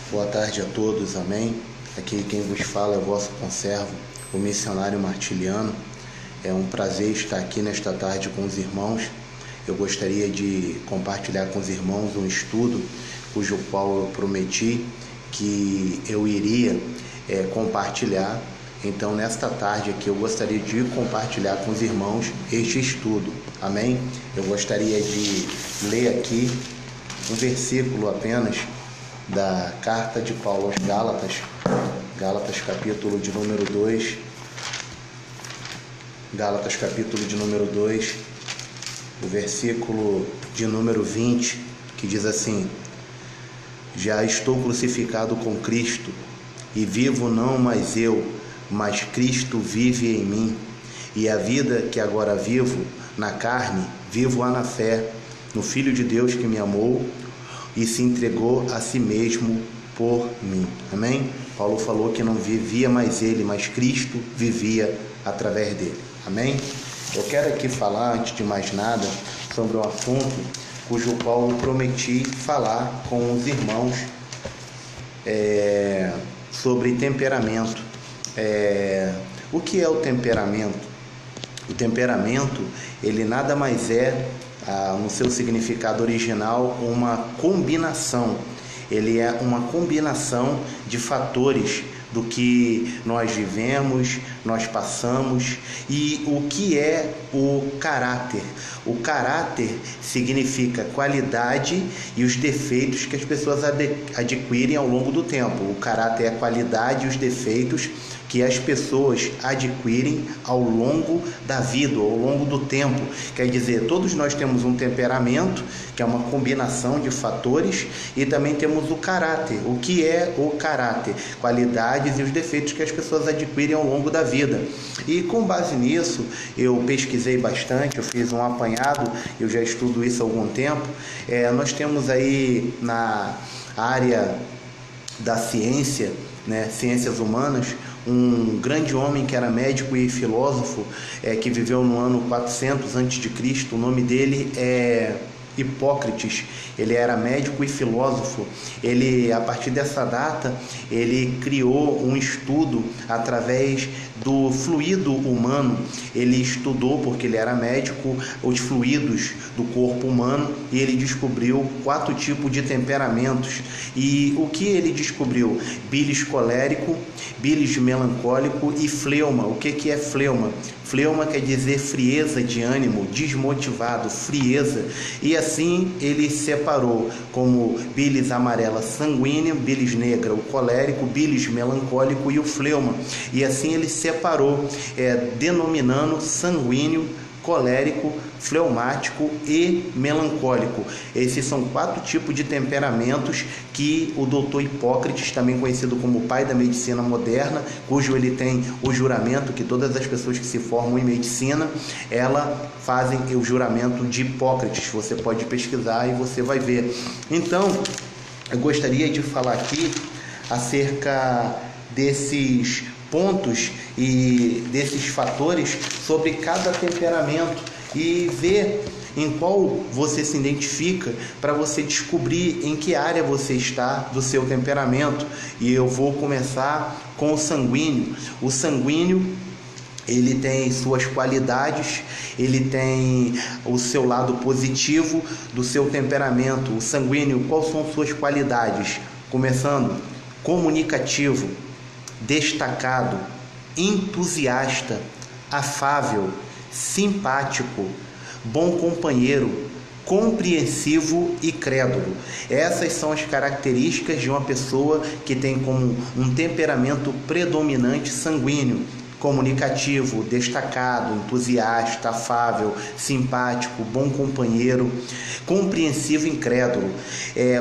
Boa tarde a todos, amém. Aqui quem vos fala é o vosso conservo, o missionário Martiliano. É um prazer estar aqui nesta tarde com os irmãos. Eu gostaria de compartilhar com os irmãos um estudo cujo qual eu prometi que eu iria compartilhar. Então, nesta tarde aqui, eu gostaria de compartilhar com os irmãos este estudo, amém? Eu gostaria de ler aqui um versículo apenas da carta de Paulo aos Gálatas capítulo de número 2, o versículo de número 20, que diz assim: Já estou crucificado com Cristo, e vivo não mais eu, mas Cristo vive em mim, e a vida que agora vivo na carne, vivo-a na fé, no Filho de Deus que me amou e se entregou a si mesmo por mim. Amém? Paulo falou que não vivia mais ele, mas Cristo vivia através dele. Amém? Eu quero aqui falar, antes de mais nada, sobre um assunto cujo qual eu prometi falar com os irmãos sobre temperamento. O que é o temperamento? O temperamento, ele nada mais é, no seu significado original, uma combinação. Ele é uma combinação de fatores do que nós vivemos, nós passamos. E o que é o caráter? O caráter significa qualidade e os defeitos que as pessoas adquirem ao longo do tempo. O caráter é a qualidade e os defeitos que as pessoas adquirem ao longo da vida, ao longo do tempo. Quer dizer, todos nós temos um temperamento, que é uma combinação de fatores, e também temos o caráter. O que é o caráter? Qualidades e os defeitos que as pessoas adquirem ao longo da vida. E com base nisso, eu pesquisei bastante, eu fiz um apanhado, eu já estudo isso há algum tempo. Nós temos aí na área da ciência, ciências humanas, um grande homem que era médico e filósofo, que viveu no ano 400 a.C. O nome dele é Hipócrates. Ele era médico e filósofo. Ele, a partir dessa data, ele criou um estudo através do fluido humano. Ele estudou, porque ele era médico, os fluidos do corpo humano, e ele descobriu 4 tipos de temperamentos. E o que ele descobriu? Bilis colérico, bilis melancólico e fleuma. O que é fleuma? Fleuma quer dizer frieza de ânimo, desmotivado, frieza. E assim ele separou como bilis amarela sanguíneo, bilis negra o colérico, bilis melancólico e o fleuma. E assim ele separou, denominando sanguíneo, colérico, fleumático e melancólico. Esses são 4 tipos de temperamentos que o doutor Hipócrates, também conhecido como pai da medicina moderna, cujo ele tem o juramento que todas as pessoas que se formam em medicina, fazem o juramento de Hipócrates. Você pode pesquisar e você vai ver. Então, eu gostaria de falar aqui acerca desses pontos e desses fatores sobre cada temperamento e ver em qual você se identifica, para você descobrir em que área você está do seu temperamento. E eu vou começar com o sanguíneo. O sanguíneo, ele tem suas qualidades, ele tem o seu lado positivo do seu temperamento. O sanguíneo, quais são suas qualidades? Começando, comunicativo, destacado, entusiasta, afável, simpático, bom companheiro, compreensivo e crédulo. Essas são as características de uma pessoa que tem como um temperamento predominante sanguíneo: comunicativo, destacado, entusiasta, afável, simpático, bom companheiro, compreensivo e incrédulo.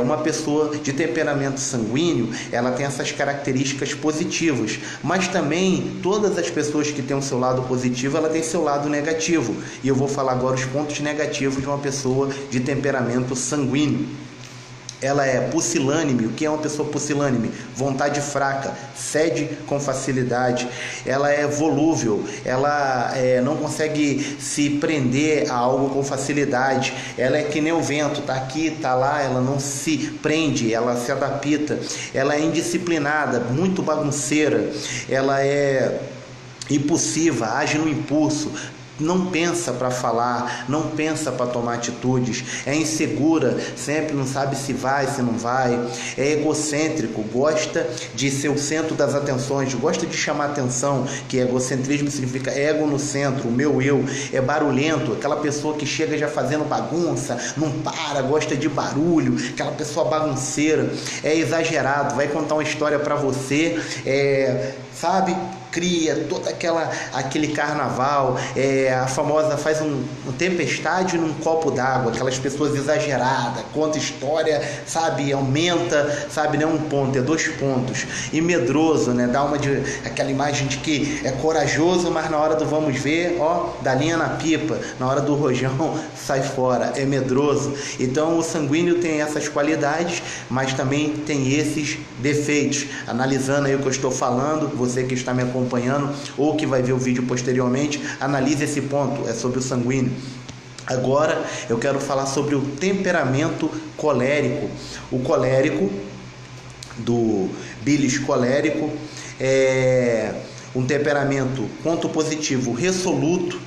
Uma pessoa de temperamento sanguíneo, ela tem essas características positivas, mas também todas as pessoas que têm o seu lado positivo, ela tem seu lado negativo. E eu vou falar agora os pontos negativos de uma pessoa de temperamento sanguíneo. ela é pusilânime. O que é uma pessoa pusilânime? Vontade fraca, cede com facilidade. Ela é volúvel, ela não consegue se prender a algo com facilidade. Ela é que nem o vento, tá aqui, tá lá, ela não se prende, ela se adapta. Ela é indisciplinada, muito bagunceira. Ela é impulsiva, age no impulso. Não pensa para falar, não pensa para tomar atitudes, é insegura, sempre não sabe se vai, se não vai, é egocêntrico, gosta de ser o centro das atenções, gosta de chamar atenção, que egocentrismo significa ego no centro, o meu eu, é barulhento, aquela pessoa que chega já fazendo bagunça, não para, gosta de barulho, aquela pessoa bagunceira, é exagerado, vai contar uma história para você, sabe? Cria todo aquele carnaval, a famosa faz uma tempestade num copo d'água, aquelas pessoas exageradas, conta história, sabe, aumenta, sabe, não é um ponto, é 2 pontos, e medroso, né, dá aquela imagem de que é corajoso, mas na hora do vamos ver, dá linha na pipa, na hora do rojão sai fora, é medroso. Então o sanguíneo tem essas qualidades, mas também tem esses defeitos. Analisando aí o que eu estou falando, você que está me acompanhando ou que vai ver o vídeo posteriormente, analise esse ponto, é sobre o sanguíneo. Agora eu quero falar sobre o temperamento colérico. O colérico, do bilis colérico, é um temperamento, ponto positivo, resoluto,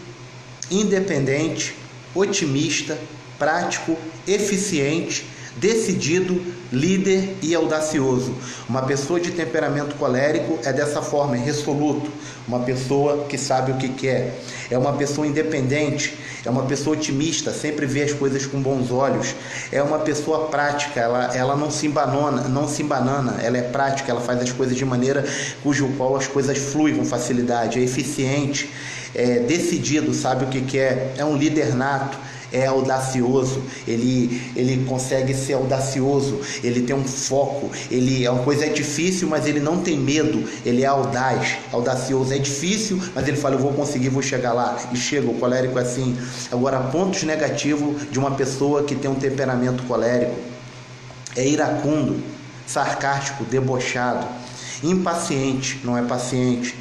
independente, otimista, prático, eficiente, decidido, líder e audacioso. Uma pessoa de temperamento colérico é dessa forma, é resoluto, uma pessoa que sabe o que quer, é uma pessoa independente, é uma pessoa otimista, sempre vê as coisas com bons olhos, é uma pessoa prática, ela não se embanana, ela é prática, ela faz as coisas de maneira cujo qual as coisas fluem com facilidade, é eficiente, é decidido, sabe o que quer, é um líder nato, é audacioso, ele consegue ser audacioso, ele tem um foco, é uma coisa difícil, mas ele não tem medo, ele é audacioso, é difícil, mas ele fala, eu vou conseguir, vou chegar lá, e chega. O colérico é assim. Agora, pontos negativos de uma pessoa que tem um temperamento colérico: é iracundo, sarcástico, debochado, impaciente, não é paciente,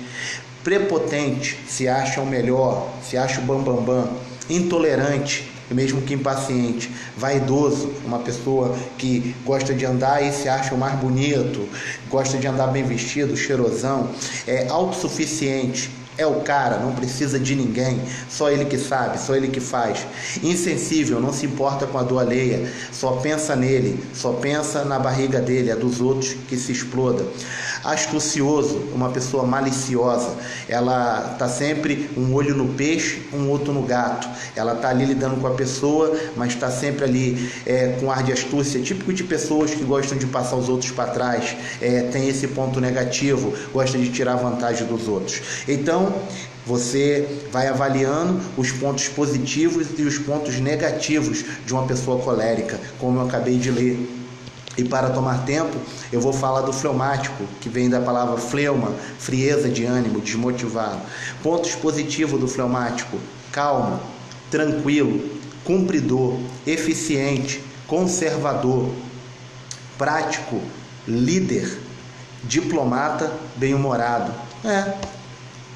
prepotente, se acha o melhor, se acha o bambambam, intolerante, mesmo que impaciente, vaidoso, uma pessoa que gosta de andar e se acha o mais bonito, gosta de andar bem vestido, cheirosão, é autossuficiente, é o cara, não precisa de ninguém, só ele que sabe, só ele que faz. Insensível, não se importa com a dor alheia, só pensa nele, só pensa na barriga dele, a dos outros que se exploda. Astucioso, uma pessoa maliciosa, ela está sempre um olho no peixe, um outro no gato, ela está ali lidando com a pessoa, mas está sempre ali com ar de astúcia, típico de pessoas que gostam de passar os outros para trás, tem esse ponto negativo, gosta de tirar vantagem dos outros. Então, você vai avaliando os pontos positivos e os pontos negativos de uma pessoa colérica, como eu acabei de ler. E para tomar tempo, eu vou falar do fleumático, que vem da palavra fleuma, frieza de ânimo, desmotivado. Pontos positivos do fleumático: calmo, tranquilo, cumpridor, eficiente, conservador, prático, líder, diplomata, bem-humorado.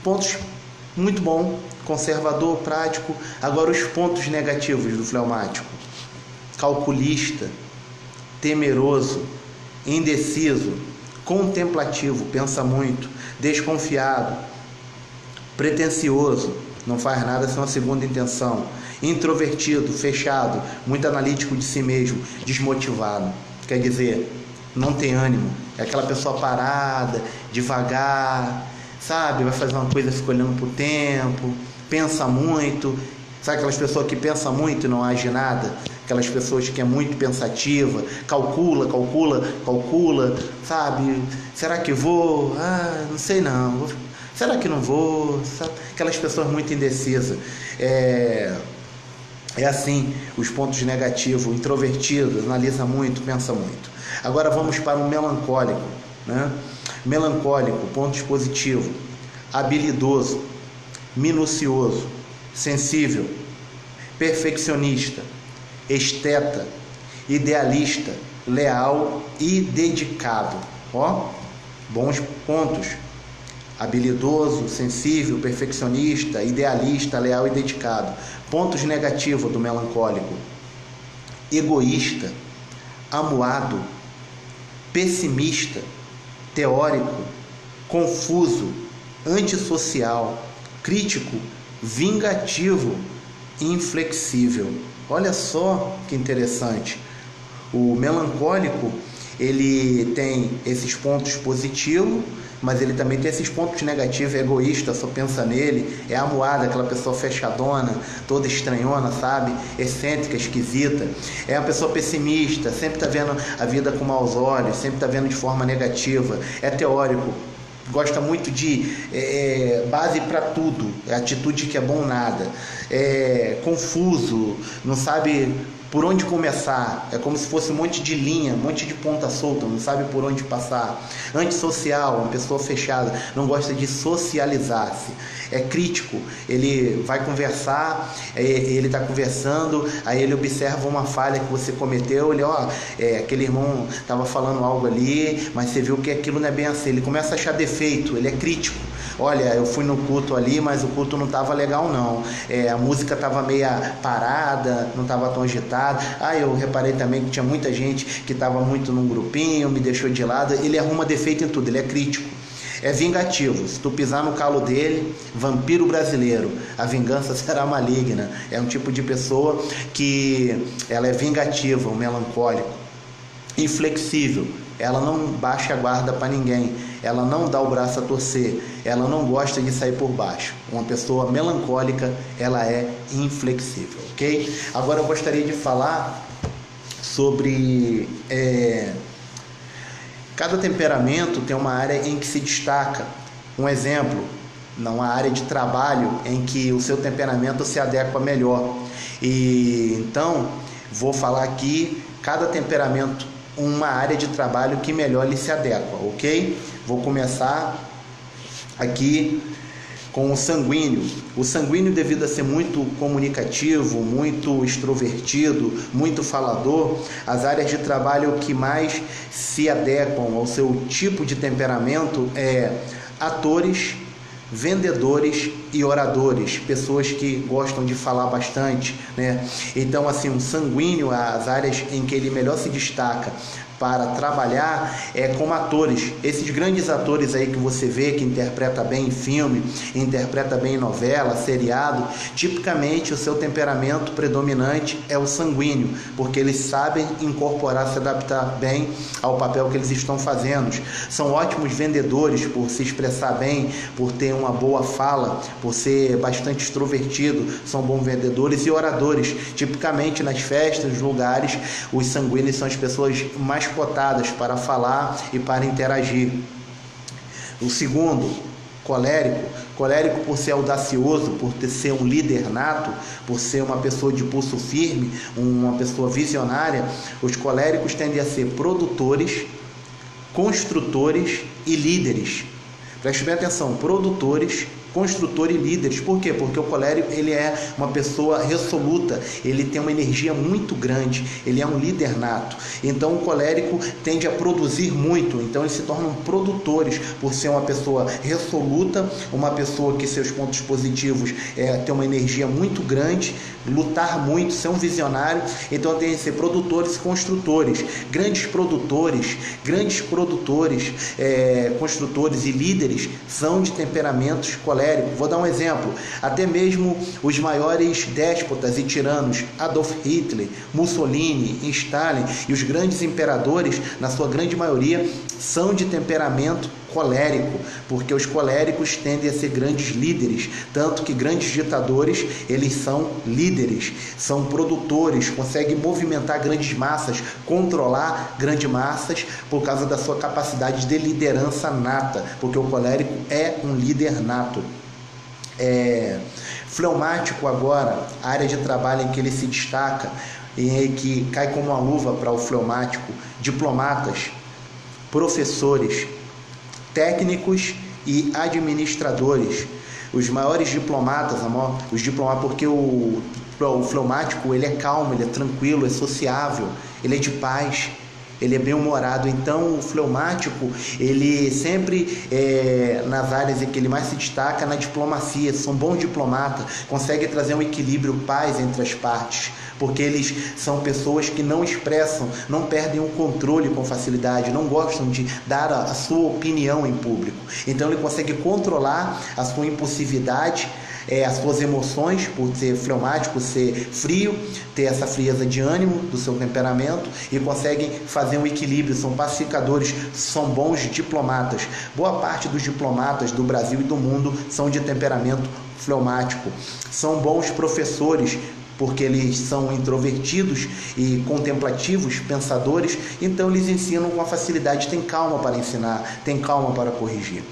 Pontos muito bom, conservador, prático. Agora os pontos negativos do fleumático: calculista, temeroso, indeciso, contemplativo, pensa muito, desconfiado, pretensioso, não faz nada sem uma segunda intenção, introvertido, fechado, muito analítico de si mesmo, desmotivado. Quer dizer, não tem ânimo, é aquela pessoa parada, devagar, sabe, vai fazer uma coisa, fica olhando pro tempo, pensa muito. Sabe aquelas pessoas que pensam muito e não agem nada? Aquelas pessoas que é muito pensativa, calcula, sabe? Será que vou? Não sei não. Será que não vou? Sabe? Aquelas pessoas muito indecisas. É assim, os pontos negativos, introvertido, analisa muito, pensa muito. Agora vamos para o melancólico, né? Melancólico, pontos positivos: habilidoso, minucioso, sensível, perfeccionista, esteta, idealista, leal e dedicado. Ó, bons pontos. Habilidoso, sensível, perfeccionista, idealista, leal e dedicado. Pontos negativos do melancólico: egoísta, amuado, pessimista, teórico, confuso, antissocial, crítico, vingativo, inflexível. Olha só que interessante. O melancólico, ele tem esses pontos positivos, mas ele também tem esses pontos negativos. É egoísta, só pensa nele. É amuado, aquela pessoa fechadona, toda estranhona, sabe? Excêntrica, esquisita. É uma pessoa pessimista, sempre está vendo a vida com maus olhos, sempre está vendo de forma negativa. É teórico, gosta muito de base para tudo, atitude que é bom nada. É confuso, não sabe por onde começar, é como se fosse um monte de linha, um monte de ponta solta, não sabe por onde passar. Antissocial, uma pessoa fechada, não gosta de socializar-se. É crítico, ele vai conversar, ele está conversando, aí ele observa uma falha que você cometeu, ele, aquele irmão estava falando algo ali, mas você viu que aquilo não é bem assim. Ele começa a achar defeito, ele é crítico. Olha, eu fui no culto ali, mas o culto não estava legal não. A música estava meia parada, não estava tão agitada. Eu reparei também que tinha muita gente que estava muito num grupinho, me deixou de lado. Ele arruma defeito em tudo, ele é crítico. É vingativo, se tu pisar no calo dele, vampiro brasileiro, a vingança será maligna. É um tipo de pessoa que ela é vingativa, um melancólico. Inflexível, ela não baixa a guarda para ninguém, ela não dá o braço a torcer, ela não gosta de sair por baixo. Uma pessoa melancólica, ela é inflexível, ok? Agora eu gostaria de falar sobre... Cada temperamento tem uma área em que se destaca. Um exemplo, uma área de trabalho em que o seu temperamento se adequa melhor. E então, vou falar aqui, cada temperamento, uma área de trabalho que melhor lhe se adequa, ok? Vou começar aqui com o sanguíneo. O sanguíneo, devido a ser muito comunicativo, muito extrovertido, muito falador, as áreas de trabalho que mais se adequam ao seu tipo de temperamento é atores, vendedores e oradores, pessoas que gostam de falar bastante, né? Então, assim, um sanguíneo, as áreas em que ele melhor se destaca para trabalhar como atores. Esses grandes atores aí que você vê, que interpreta bem em filme, interpreta bem em novela, seriado, tipicamente o seu temperamento predominante é o sanguíneo, porque eles sabem incorporar, se adaptar bem ao papel que eles estão fazendo. São ótimos vendedores por se expressar bem, por ter uma boa fala, por ser bastante extrovertido, são bons vendedores e oradores. Tipicamente nas festas, nos lugares, os sanguíneos são as pessoas mais cotadas para falar e para interagir. O segundo, colérico. Colérico, por ser audacioso, por ser um líder nato, por ser uma pessoa de pulso firme, uma pessoa visionária, os coléricos tendem a ser produtores, construtores e líderes. Preste bem atenção, produtores, construtor e líderes. Por quê? Porque o colérico, ele é uma pessoa resoluta, ele tem uma energia muito grande, ele é um líder nato. Então o colérico tende a produzir muito, então eles se tornam produtores por ser uma pessoa resoluta, uma pessoa que seus pontos positivos tem uma energia muito grande, lutar muito, ser um visionário. Então tem que ser produtores e construtores. Grandes produtores, construtores e líderes são de temperamentos coléricos. Vou dar um exemplo, até mesmo os maiores déspotas e tiranos, Adolf Hitler, Mussolini, Stalin e os grandes imperadores, na sua grande maioria, são de temperamento colérico, porque os coléricos tendem a ser grandes líderes, tanto que grandes ditadores, eles são líderes, são produtores, conseguem movimentar grandes massas, controlar grandes massas por causa da sua capacidade de liderança nata, porque o colérico é um líder nato. Fleumático agora, a área de trabalho em que ele se destaca e que cai como uma luva para o fleumático: diplomatas, professores, técnicos e administradores. Os maiores diplomatas, porque o fleumático, ele é calmo, ele é tranquilo, é sociável, ele é de paz, ele é bem-humorado. Então o fleumático, ele sempre nas áreas em que ele mais se destaca, na diplomacia, são bons diplomatas, conseguem trazer um equilíbrio, paz entre as partes, porque eles são pessoas que não expressam, não perdem o controle com facilidade, não gostam de dar a sua opinião em público. Então ele consegue controlar a sua impulsividade, as suas emoções, por ser fleumático, ser frio, ter essa frieza de ânimo do seu temperamento, e conseguem fazer um equilíbrio, são pacificadores, são bons diplomatas. Boa parte dos diplomatas do Brasil e do mundo são de temperamento fleumático. São bons professores, porque eles são introvertidos e contemplativos, pensadores, então eles ensinam com facilidade, tem calma para ensinar, tem calma para corrigir.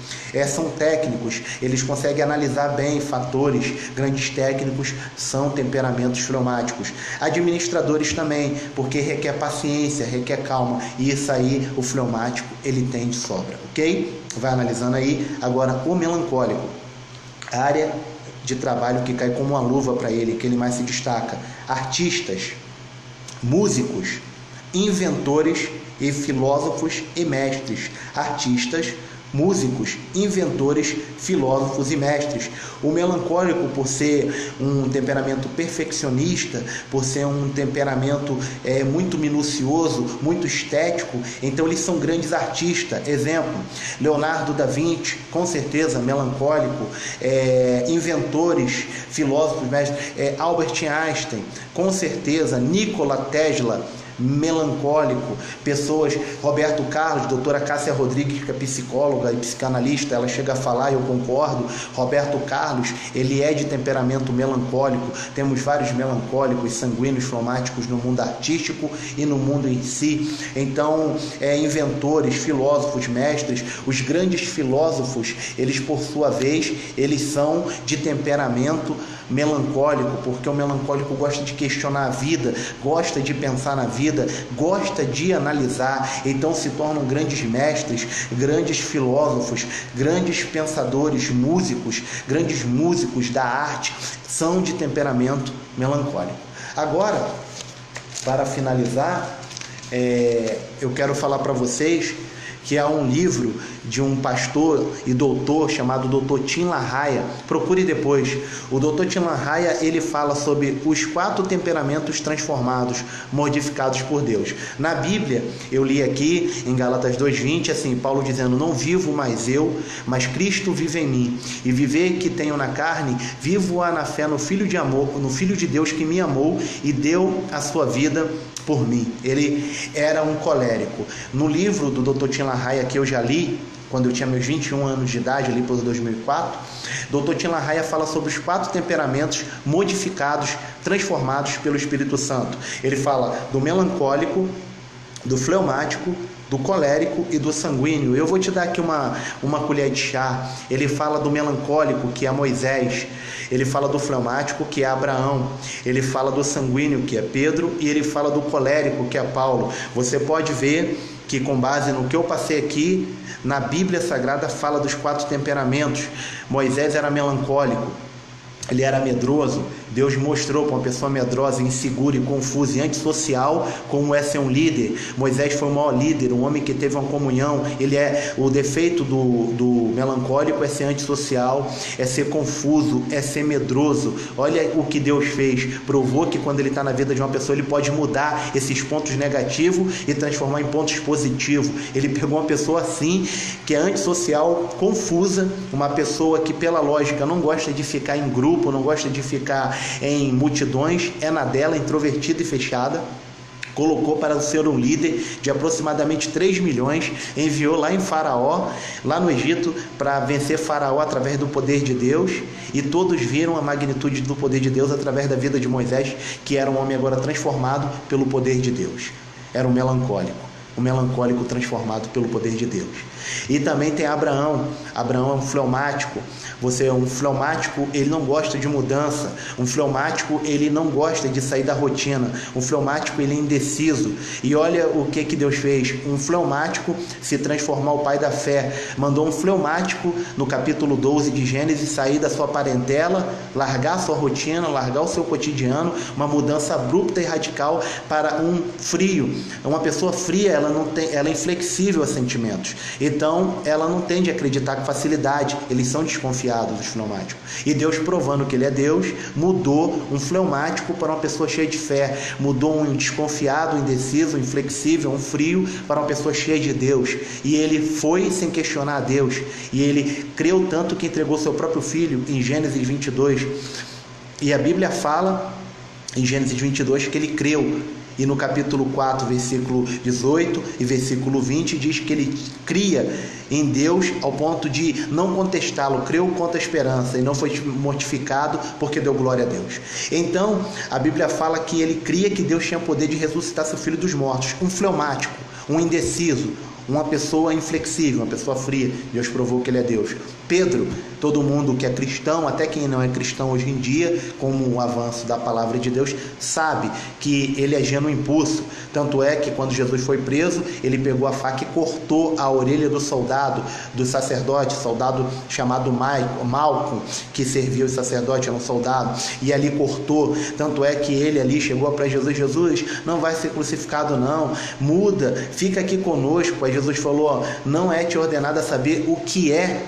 São técnicos, eles conseguem analisar bem fatores, grandes técnicos são temperamentos fleumáticos. Administradores também, porque requer paciência, requer calma, e isso aí o fleumático ele tem de sobra, ok? Vai analisando aí. Agora o melancólico, a área de trabalho que cai como uma luva para ele, que ele mais se destaca: artistas, músicos, inventores e filósofos e mestres. Artistas, músicos, inventores, filósofos e mestres. O melancólico, por ser um temperamento perfeccionista, por ser um temperamento muito minucioso, muito estético, então eles são grandes artistas. Exemplo, Leonardo da Vinci, com certeza melancólico. Inventores, filósofos, mestres, Albert Einstein, com certeza. Nikola Tesla, melancólico. Pessoas, Roberto Carlos, doutora Cássia Rodrigues, que é psicóloga e psicanalista, ela chega a falar, eu concordo. Roberto Carlos, ele é de temperamento melancólico. Temos vários melancólicos, sanguíneos, fleumáticos no mundo artístico e no mundo em si. Então, inventores, filósofos, mestres. Os grandes filósofos, eles por sua vez, eles são de temperamento melancólico, porque o melancólico gosta de questionar a vida, gosta de pensar na vida, gosta de analisar, então se tornam grandes mestres, grandes filósofos, grandes pensadores, músicos, grandes músicos da arte, são de temperamento melancólico. Agora, para finalizar, eu quero falar para vocês que há um livro de um pastor e doutor chamado Dr. Tim LaHaye. Procure depois. O Dr. Tim LaHaye, ele fala sobre os 4 temperamentos transformados, modificados por Deus. Na Bíblia, eu li aqui em Gálatas 2:20, assim, Paulo dizendo: não vivo mais eu, mas Cristo vive em mim. E viver que tenho na carne, vivo-a na fé no Filho de amor, no Filho de Deus que me amou e deu a sua vida por mim. Ele era um colérico. No livro do Dr. Tim LaHaye, que eu já li, quando eu tinha meus 21 anos de idade, ali por 2004, Dr. Tim LaHaye fala sobre os 4 temperamentos modificados, transformados pelo Espírito Santo. Ele fala do melancólico, do fleumático, do colérico e do sanguíneo. Eu vou te dar aqui uma colher de chá. Ele fala do melancólico, que é Moisés. Ele fala do fleumático, que é Abraão. Ele fala do sanguíneo, que é Pedro. E ele fala do colérico, que é Paulo. Você pode ver que, com base no que eu passei aqui, na Bíblia Sagrada fala dos 4 temperamentos. Moisés era melancólico, ele era medroso. Deus mostrou para uma pessoa medrosa, insegura e confusa e antissocial como é ser um líder. Moisés foi o maior líder, um homem que teve uma comunhão. O defeito do melancólico é ser antissocial, é ser confuso, é ser medroso. Olha o que Deus fez, provou que quando ele está na vida de uma pessoa, ele pode mudar esses pontos negativos e transformar em pontos positivos. Ele pegou uma pessoa assim, que é antissocial, confusa, uma pessoa que pela lógica não gosta de ficar em grupo, não gosta de ficar em multidões, é na dela, introvertida e fechada. Colocou para ser um líder de aproximadamente 3 milhões, enviou lá em Faraó, lá no Egito, para vencer Faraó através do poder de Deus, e todos viram a magnitude do poder de Deus através da vida de Moisés, que era um homem agora transformado pelo poder de Deus. Era um melancólico transformado pelo poder de Deus. E também tem Abraão. Abraão é um fleumático. Um fleumático, ele não gosta de mudança. Um fleumático, ele não gosta de sair da rotina. Um fleumático, ele é indeciso. E olha o que Deus fez. Um fleumático se transformar o pai da fé. Mandou um fleumático, no capítulo 12 de Gênesis, sair da sua parentela, largar a sua rotina, largar o seu cotidiano, uma mudança abrupta e radical para um frio. Uma pessoa fria, ela é inflexível a sentimentos. Então, ela não tende a acreditar com facilidade. Eles são desconfiados, os fleumáticos. E Deus, provando que Ele é Deus, mudou um fleumático para uma pessoa cheia de fé. Mudou um desconfiado, um indeciso, um inflexível, um frio, para uma pessoa cheia de Deus. E ele foi sem questionar a Deus. E ele creu tanto que entregou seu próprio filho em Gênesis 22. E a Bíblia fala em Gênesis 22 que ele creu. E no capítulo 4, versículo 18 e versículo 20, diz que ele cria em Deus ao ponto de não contestá-lo, creu contra a esperança e não foi mortificado porque deu glória a Deus. Então, a Bíblia fala que ele cria que Deus tinha poder de ressuscitar seu filho dos mortos, um fleumático, um indeciso, uma pessoa inflexível, uma pessoa fria. Deus provou que ele é Deus. Pedro, todo mundo que é cristão, até quem não é cristão hoje em dia, como um avanço da palavra de Deus, sabe que ele agia no impulso. Tanto é que quando Jesus foi preso, ele pegou a faca e cortou a orelha do soldado, do sacerdote, soldado chamado Malco, que servia os sacerdotes, era um soldado, e ali cortou. Tanto é que ele ali chegou para Jesus: Jesus, não vai ser crucificado não, muda, fica aqui conosco. Aí Jesus falou: não é te ordenado a saber o que é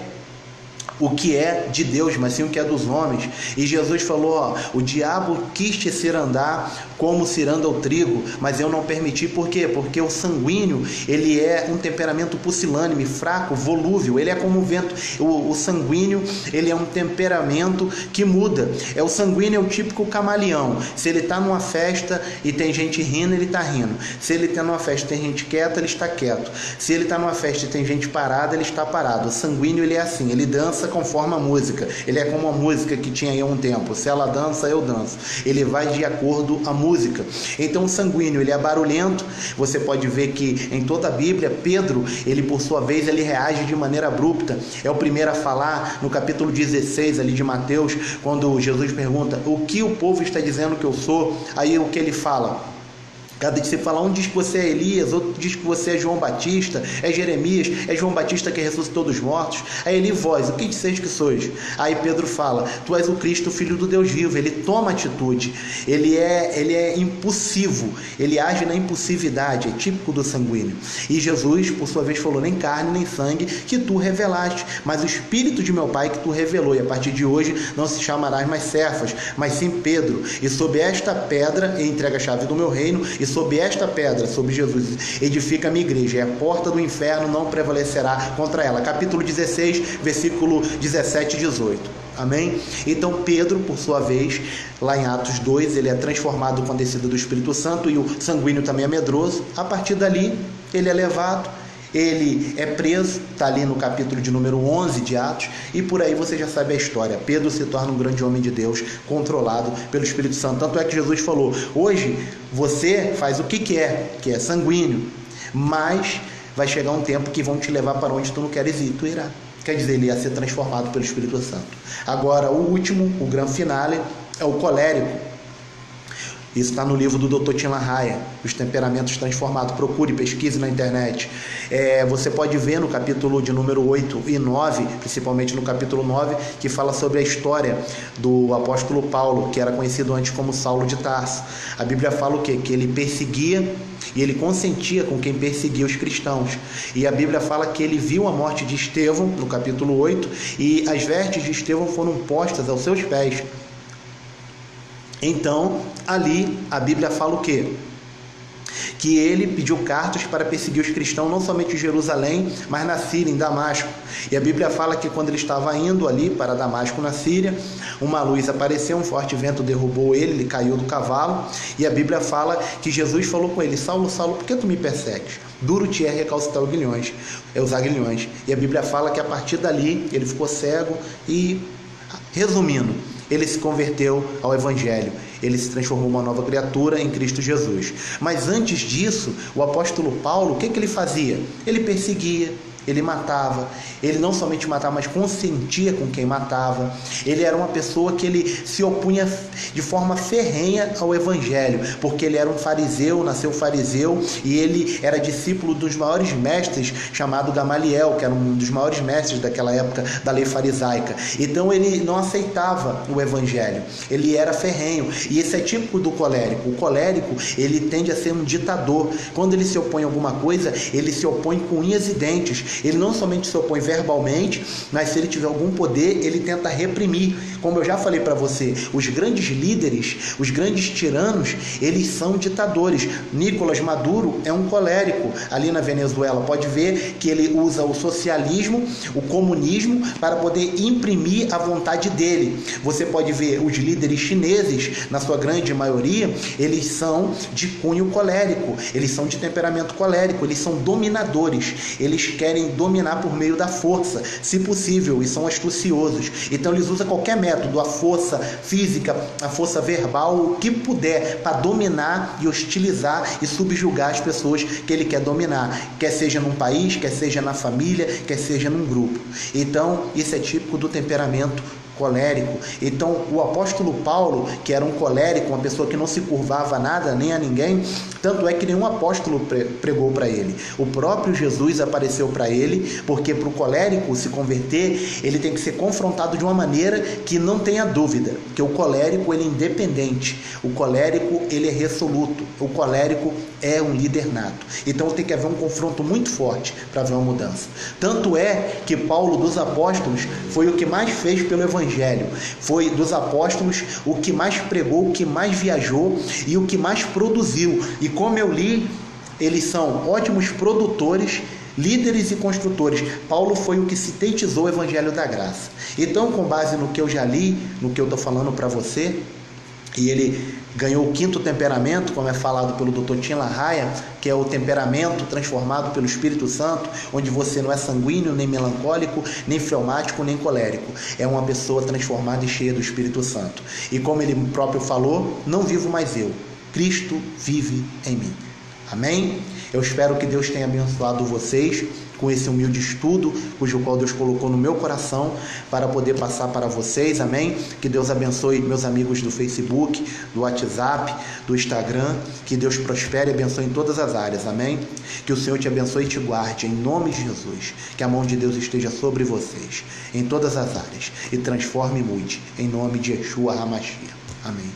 de Deus, mas sim o que é dos homens. E Jesus falou: o diabo quis te ser andar como se anda o trigo, mas eu não permiti. Por quê? Porque o sanguíneo, ele é um temperamento pusilânime, fraco, volúvel, ele é como o vento. O sanguíneo, ele é um temperamento que muda. O sanguíneo é o típico camaleão. Se ele está numa festa e tem gente rindo, ele está rindo. Se ele está numa festa e tem gente quieta, ele está quieto. Se ele está numa festa e tem gente parada, ele está parado. O sanguíneo, ele é assim, ele dança conforme a música. Ele é como a música que tinha aí há um tempo: se ela dança, eu danço. Ele vai de acordo à música. Então o sanguíneo, ele é barulhento. Você pode ver que em toda a Bíblia, Pedro, ele por sua vez, ele reage de maneira abrupta. É o primeiro a falar no capítulo 16 ali de Mateus, quando Jesus pergunta: o que o povo está dizendo que eu sou? Aí o que ele fala? Cada discípulo fala: um diz que você é Elias, outro diz que você é João Batista, é Jeremias, é João Batista que ressuscitou dos mortos. Aí ele: vós, o que disseis que sois? Aí Pedro fala: tu és o Cristo, filho do Deus vivo. Ele toma atitude, ele é impulsivo, ele age na impulsividade, é típico do sanguíneo. E Jesus, por sua vez, falou: nem carne nem sangue que tu revelaste, mas o Espírito de meu Pai que tu revelou. E a partir de hoje não se chamarás mais Cefas, mas sim Pedro. E sob esta pedra entrega a chave do meu reino. E sob esta pedra, sobre Jesus, edifica a minha igreja, e a porta do inferno não prevalecerá contra ela. Capítulo 16, versículo 17 e 18. Amém? Então Pedro, por sua vez, lá em Atos 2, ele é transformado com a descida do Espírito Santo, e o sanguíneo também é medroso. A partir dali, ele é levado, ele é preso, está ali no capítulo de número 11 de Atos, e por aí você já sabe a história. Pedro se torna um grande homem de Deus, controlado pelo Espírito Santo. Tanto é que Jesus falou: hoje você faz o que quer, que é sanguíneo, mas vai chegar um tempo que vão te levar para onde tu não queres ir, tu irá. Quer dizer, ele ia ser transformado pelo Espírito Santo. Agora, o último, o grande finale, é o colérico. Isso está no livro do Dr. Tim LaHaye, Os Temperamentos Transformados. Procure, pesquise na internet. Você pode ver no capítulo de número 8 e 9, principalmente no capítulo 9, que fala sobre a história do apóstolo Paulo, que era conhecido antes como Saulo de Tarso. A Bíblia fala o quê? Que ele perseguia e ele consentia com quem perseguia os cristãos. E a Bíblia fala que ele viu a morte de Estevão, no capítulo 8, e as vestes de Estevão foram postas aos seus pés. Então, ali, a Bíblia fala o quê? Que ele pediu cartas para perseguir os cristãos, não somente em Jerusalém, mas na Síria, em Damasco. E a Bíblia fala que quando ele estava indo ali para Damasco, na Síria, uma luz apareceu, um forte vento derrubou ele caiu do cavalo. E a Bíblia fala que Jesus falou com ele: Saulo, Saulo, por que tu me persegues? Duro te é recalcitar os aguilhões. E a Bíblia fala que a partir dali ele ficou cego e, resumindo, ele se converteu ao Evangelho, ele se transformou uma nova criatura em Cristo Jesus. Mas antes disso, o apóstolo Paulo, o que ele fazia? Ele perseguia, ele matava. Ele não somente matava, mas consentia com quem matava. Ele era uma pessoa que ele se opunha de forma ferrenha ao evangelho, porque ele era um fariseu, nasceu fariseu, e ele era discípulo dos maiores mestres, chamado Gamaliel, que era um dos maiores mestres daquela época da lei farisaica. Então ele não aceitava o evangelho, ele era ferrenho, e esse é típico do colérico. O colérico, ele tende a ser um ditador. Quando ele se opõe a alguma coisa, ele se opõe com unhas e dentes. Ele não somente se opõe verbalmente, mas se ele tiver algum poder, ele tenta reprimir. Como eu já falei para você, os grandes líderes, os grandes tiranos, eles são ditadores. Nicolás Maduro é um colérico ali na Venezuela. Pode ver que ele usa o socialismo, o comunismo, para poder imprimir a vontade dele. Você pode ver os líderes chineses, na sua grande maioria, eles são de cunho colérico, eles são de temperamento colérico, eles são dominadores, eles querem dominar por meio da força, se possível, e são astuciosos. Então eles usam qualquer método, a força física, a força verbal, o que puder, para dominar e hostilizar e subjugar as pessoas que ele quer dominar, quer seja num país, quer seja na família, quer seja num grupo. Então isso é típico do temperamento colérico. Então o apóstolo Paulo, que era um colérico, uma pessoa que não se curvava a nada nem a ninguém, tanto é que nenhum apóstolo pregou para ele. O próprio Jesus apareceu para ele, porque para o colérico se converter, ele tem que ser confrontado de uma maneira que não tenha dúvida, que o colérico ele é independente, o colérico ele é resoluto, o colérico é um líder nato. Então tem que haver um confronto muito forte para haver uma mudança. Tanto é que Paulo dos apóstolos foi o que mais fez pelo evangelho. Foi dos apóstolos o que mais pregou, o que mais viajou e o que mais produziu. E como eu li, eles são ótimos produtores, líderes e construtores. Paulo foi o que sintetizou o evangelho da graça. Então, com base no que eu já li, no que eu estou falando para você, e ele ganhou o 5º temperamento, como é falado pelo Dr. Tim LaHaye, que é o temperamento transformado pelo Espírito Santo, onde você não é sanguíneo, nem melancólico, nem fleumático, nem colérico. É uma pessoa transformada e cheia do Espírito Santo. E como ele próprio falou, não vivo mais eu, Cristo vive em mim. Amém? Eu espero que Deus tenha abençoado vocês com esse humilde estudo, cujo qual Deus colocou no meu coração para poder passar para vocês, amém? Que Deus abençoe meus amigos do Facebook, do WhatsApp, do Instagram, que Deus prospere e abençoe em todas as áreas, amém? Que o Senhor te abençoe e te guarde, em nome de Jesus, que a mão de Deus esteja sobre vocês, em todas as áreas, e transforme e mude, em nome de Yeshua HaMashiach, amém.